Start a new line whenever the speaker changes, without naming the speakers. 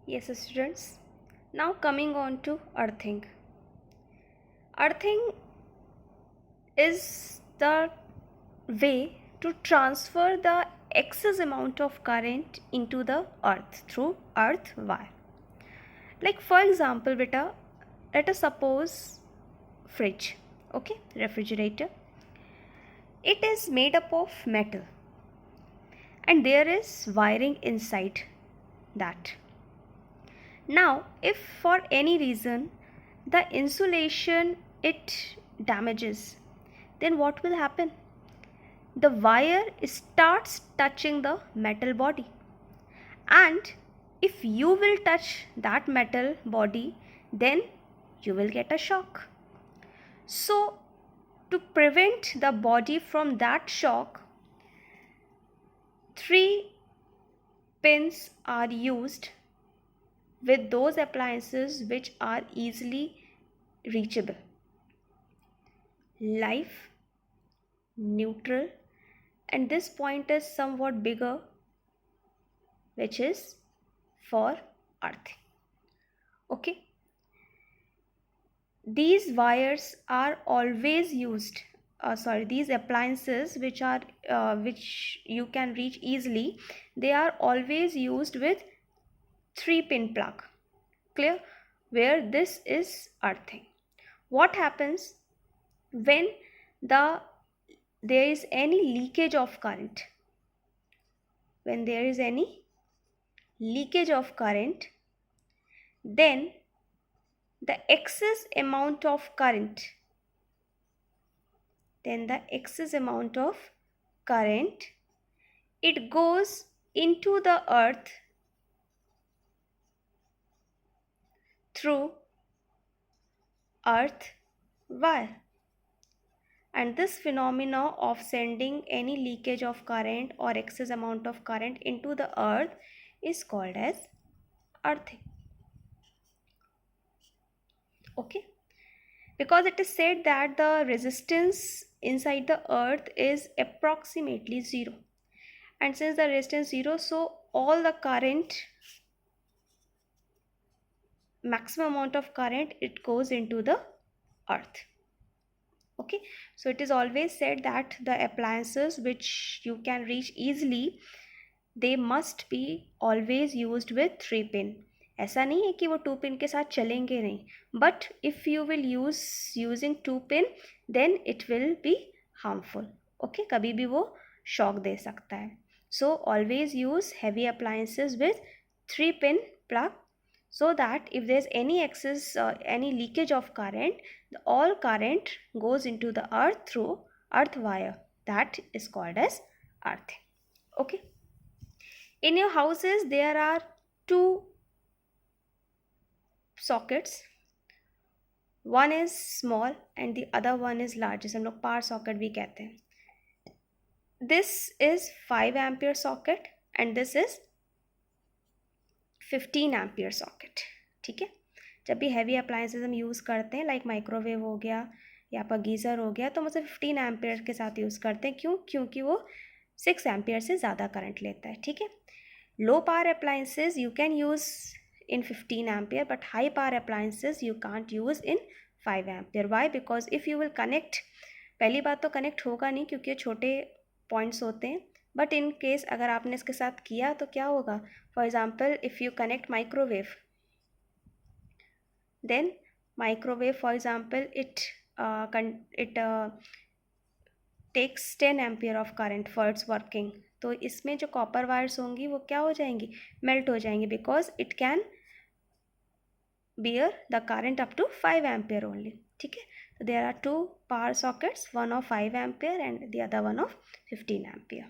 Yes, students. Now coming on to earthing. Earthing is the way to transfer the excess amount of current into the earth through earth wire. Like for example, beta, let us suppose fridge, okay, refrigerator. It is made up of metal and there is wiring inside that. Now, if for any reason the insulation it damages, then what will happen? The wire starts touching the metal body, and if you will touch that metal body, then you will get a shock. So, to prevent the body from that shock, three pins are used with those appliances which are easily reachable: live, neutral, and this point is somewhat bigger, which is for earthing. Okay, these wires are always used, these appliances which you can reach easily, they are always used with 3-pin plug. Clear? Where this is earthing. What happens when there is any leakage of current? When there is any leakage of current, then the excess amount of current it goes into the earth through earth wire. And this phenomena of sending any leakage of current or excess amount of current into the earth is called as earthing. Okay, because it is said that the resistance inside the earth is approximately 0, and since the resistance 0, so all the current, maximum amount of current, it goes into the earth. Okay, so it is always said that the appliances which you can reach easily, they must be always used with 3-pin. ऐसा नहीं है कि वो 2-pin के साथ चलेंगे नहीं, but if you will using 2-pin, then it will be harmful. Okay, कभी भी वो shock दे सकता है. So always use heavy appliances with 3-pin plug, so that if there is any excess any leakage of current, all current goes into the earth through earth wire. That is called as earthing. Okay, in your houses there are 2 sockets, one is small and the other one is large, जिसे हम लोग power socket भी कहते हैं. This is 5 ampere socket and this is 15 ampere socket. ठीक है, जब भी हैवी अप्लायंसेस हम यूज़ करते हैं, लाइक माइक्रोवेव हो गया या आपका गीज़र हो गया, तो हम उसे 15 एम्पियर के साथ यूज़ करते हैं. क्यों? क्योंकि वो 6 एम्पियर से ज़्यादा करंट लेता है. ठीक है, low power appliances you can use in 15 ampere, but high power appliances you can't use in 5 ampere. Why? Because if you will connect, पहली बात तो कनेक्ट होगा नहीं क्योंकि ये छोटे पॉइंट्स होते हैं, बट इन केस अगर आपने इसके साथ किया तो क्या होगा? For example, if you connect microwave, then microwave for example it takes 10 ampere of current for its working. तो इसमें जो कॉपर वायर्स होंगी वो क्या हो जाएंगी? मेल्ट हो जाएंगी, because it can bear the current up to 5 ampere only. ठीक है, so there are 2 power sockets, one of 5 ampere and the other one of 15 ampere.